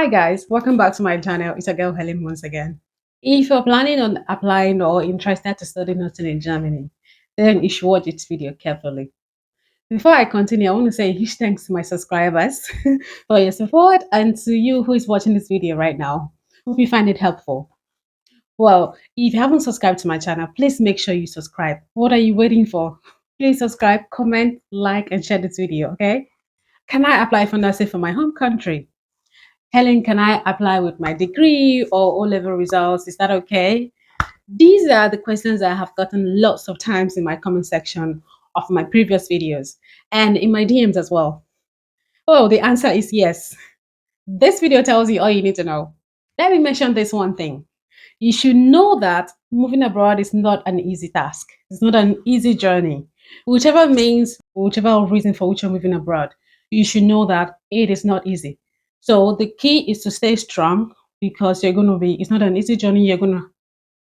Hi guys, welcome back to my channel. It's your girl Helen once again. If you're planning on applying or interested to study nursing in Germany, then you should watch this video carefully. Before I continue, I want to say a huge thanks to my subscribers for your support and to you who is watching this video right now. Hope you find it helpful. Well, if you haven't subscribed to my channel, please make sure you subscribe. What are you waiting for? Please subscribe, comment, like, and share this video, okay? Can I apply for nursing for my home country? Helen, can I apply with my degree or O-level results? Is that okay? These are the questions I have gotten lots of times in my comment section of my previous videos and in my DMs as well. Oh, the answer is yes. This video tells you all you need to know. Let me mention this one thing. You should know that moving abroad is not an easy task. It's not an easy journey. Whichever means, whichever reason for which you're moving abroad, you should know that it is not easy. So the key is to stay strong because it's not an easy journey.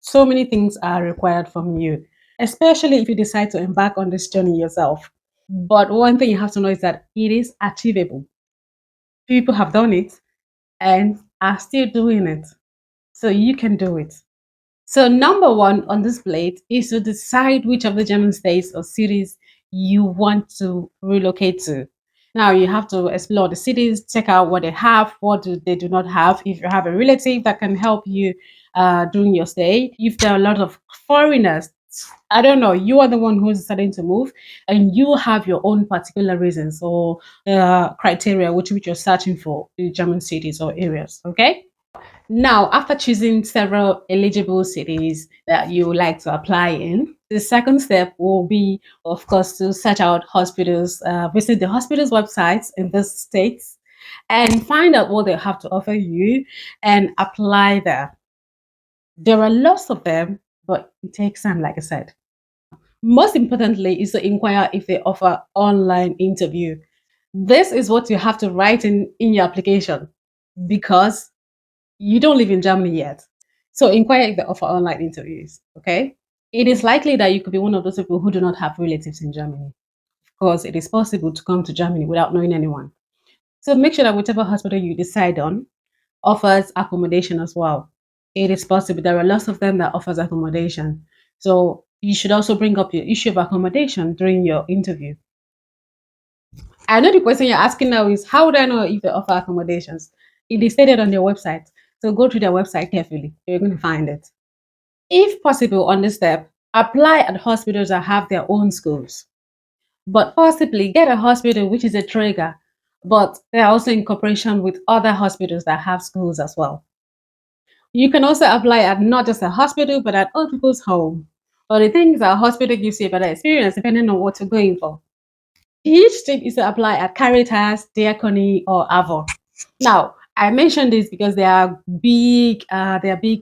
So many things are required from you, especially if you decide to embark on this journey yourself. But one thing you have to know is that it is achievable. People have done it and are still doing it. So you can do it. So number one on this plate is to decide which of the German states or cities you want to relocate to. Now you have to explore the cities, check out what they have, they do not have. If you have a relative that can help you during your stay, if there are a lot of foreigners, I don't know, you are the one who's deciding to move, and you have your own particular reasons or criteria which you're searching for in German cities or areas. Okay. Now, after choosing several eligible cities that you would like to apply in, the second step will be, of course, to search out hospitals, visit the hospitals' websites in these states, and find out what they have to offer you and apply there. There are lots of them, but it takes time, like I said. Most importantly is to inquire if they offer online interview. This is what you have to write in your application because you don't live in Germany yet. So inquire if they offer online interviews. Okay. It is likely that you could be one of those people who do not have relatives in Germany. Of course, it is possible to come to Germany without knowing anyone. So make sure that whichever hospital you decide on offers accommodation as well. It is possible. There are lots of them that offers accommodation. So you should also bring up your issue of accommodation during your interview. I know the question you're asking now is how would I know if they offer accommodations? It is stated on their website. So go to their website carefully. You're going to find it. If possible, on this step, apply at hospitals that have their own schools. But possibly get a hospital which is a trigger, but they're also in cooperation with other hospitals that have schools as well. You can also apply at not just a hospital, but at other people's home. But the thing is, a hospital gives you a better experience depending on what you're going for. Each tip is to apply at Caritas, Diaconie, or Avon. Now, I mentioned this because they are big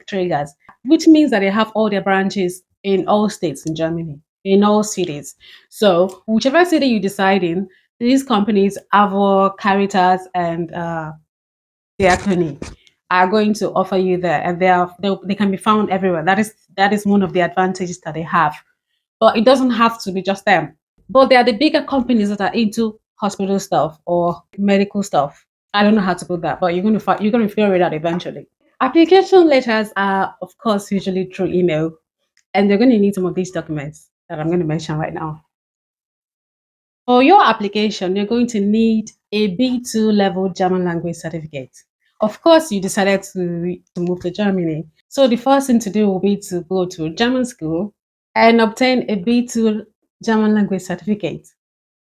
triggers, which means that they have all their branches in all states in Germany, in all cities. So, whichever city you decide in, these companies, Avon, Caritas, and Diaconie, are going to offer you there, and they can be found everywhere. That is one of the advantages that they have. But it doesn't have to be just them. But they are the bigger companies that are into hospital stuff or medical stuff. I don't know how to put that, but you're going to figure it out eventually. Application letters are, of course, usually through email, and they're going to need some of these documents that I'm going to mention right now. For your application, you're going to need a B2 level German language certificate. Of course, you decided to move to Germany. So the first thing to do will be to go to a German school and obtain a B2 German language certificate.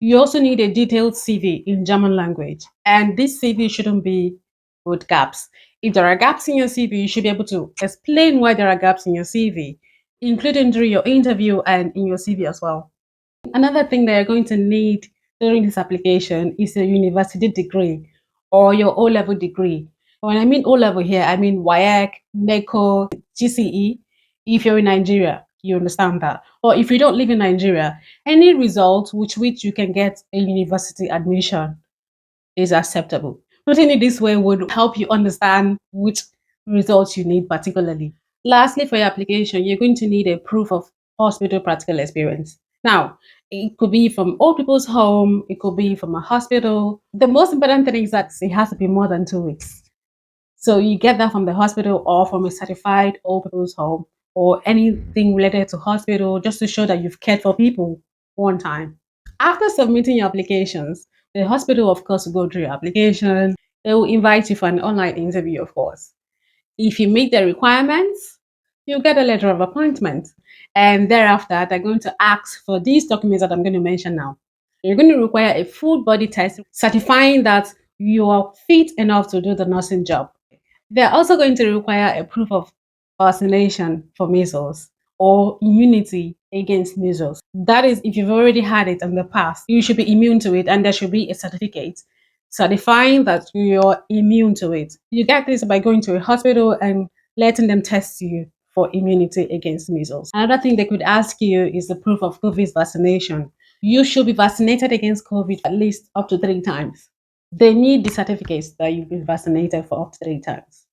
You also need a detailed CV in German language, and this CV shouldn't be with gaps. If there are gaps in your CV, you should be able to explain why there are gaps in your CV, including during your interview and in your CV as well. Another thing that you're going to need during this application is a university degree or your O-level degree. When I mean O-level here, I mean WAEC, NECO, GCE. If you're in Nigeria, you understand that. Or if you don't live in Nigeria, any result which you can get a university admission is acceptable. Putting it this way would help you understand which results you need particularly. Lastly, for your application, you're going to need a proof of hospital practical experience. Now, it could be from old people's home, it could be from a hospital. The most important thing is that it has to be more than 2 weeks. So you get that from the hospital or from a certified old people's home or anything related to hospital, just to show that you've cared for people one time. After submitting your applications, the hospital, of course, will go through your application. They will invite you for an online interview, of course. If you meet the requirements, you'll get a letter of appointment. And thereafter, they're going to ask for these documents that I'm going to mention now. You're going to require a full body test certifying that you are fit enough to do the nursing job. They're also going to require a proof of vaccination for measles or immunity against measles. That is, if you've already had it in the past, you should be immune to it, and there should be a certificate certifying that you're immune to it. You get this by going to a hospital and letting them test you for immunity against measles. Another thing they could ask you is the proof of COVID vaccination. You should be vaccinated against COVID at least up to 3 times. They need the certificates that you've been vaccinated for up to 3 times.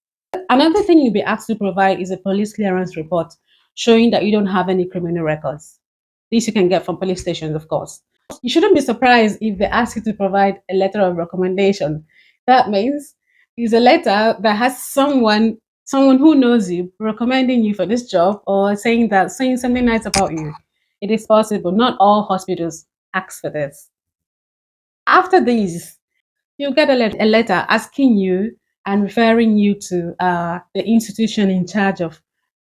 Another thing you'll be asked to provide is a police clearance report showing that you don't have any criminal records. This you can get from police stations, of course. You shouldn't be surprised if they ask you to provide a letter of recommendation. That means it's a letter that has someone who knows you recommending you for this job or saying something nice about you. It is possible. Not all hospitals ask for this. After these, you get a letter asking you and referring you to the institution in charge of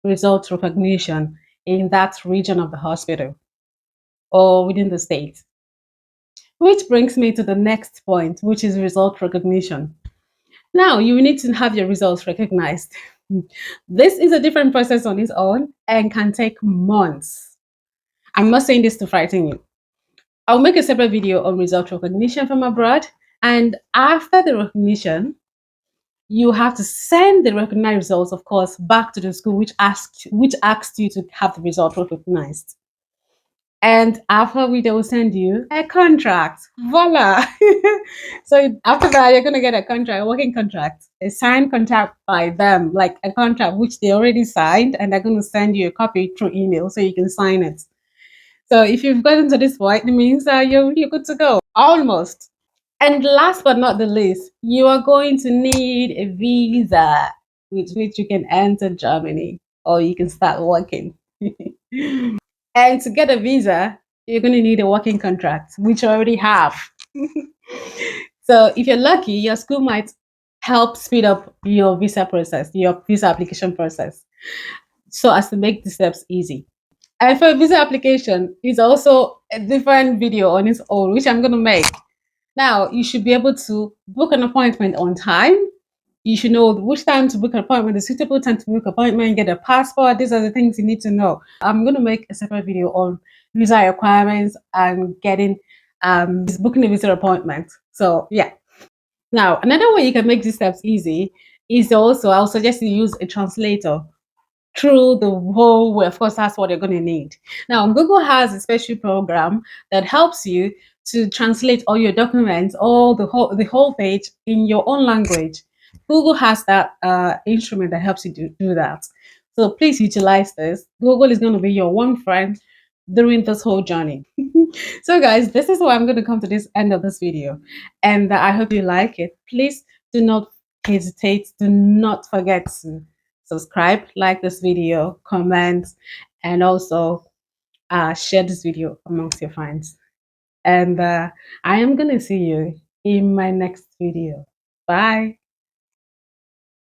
result recognition in that region of the hospital or within the state. Which brings me to the next point, which is result recognition. Now, you need to have your results recognized. This is a different process on its own and can take months. I'm not saying this to frighten you. I'll make a separate video on result recognition from abroad. And after the recognition, you have to send the recognized results, of course, back to the school which asked you to have the result recognized. And after they will send you a contract. Voila. So after that, you're gonna get a contract, a working contract, a signed contract by them, like a contract which they already signed, and they're gonna send you a copy through email so you can sign it. So if you've gotten to this point, it means you're good to go. Almost. And last but not the least, you are going to need a visa with which you can enter Germany or you can start working. And to get a visa, you're going to need a working contract, which you already have. So if you're lucky, your school might help speed up your visa process, your visa application process, so as to make the steps easy. And for a visa application, is also a different video on its own, which I'm going to make. Now, you should be able to book an appointment on time. You should know which time to book an appointment, the suitable time to book an appointment, get a passport. These are the things you need to know. I'm going to make a separate video on visa requirements and booking a visa appointment. So, yeah. Now, another way you can make these steps easy is also, I'll suggest you use a translator through the whole way. Of course, that's what you're going to need. Now, Google has a special program that helps you to translate all your documents, the whole page in your own language. Google has that instrument that helps you do that. So please utilize this. Google is going to be your one friend during this whole journey. So guys, this is why I'm going to come to this end of this video, and I hope you like it. Please do not hesitate, do not forget to subscribe, like this video, comment, and also share this video amongst your friends. And I am going to see you in my next video. Bye.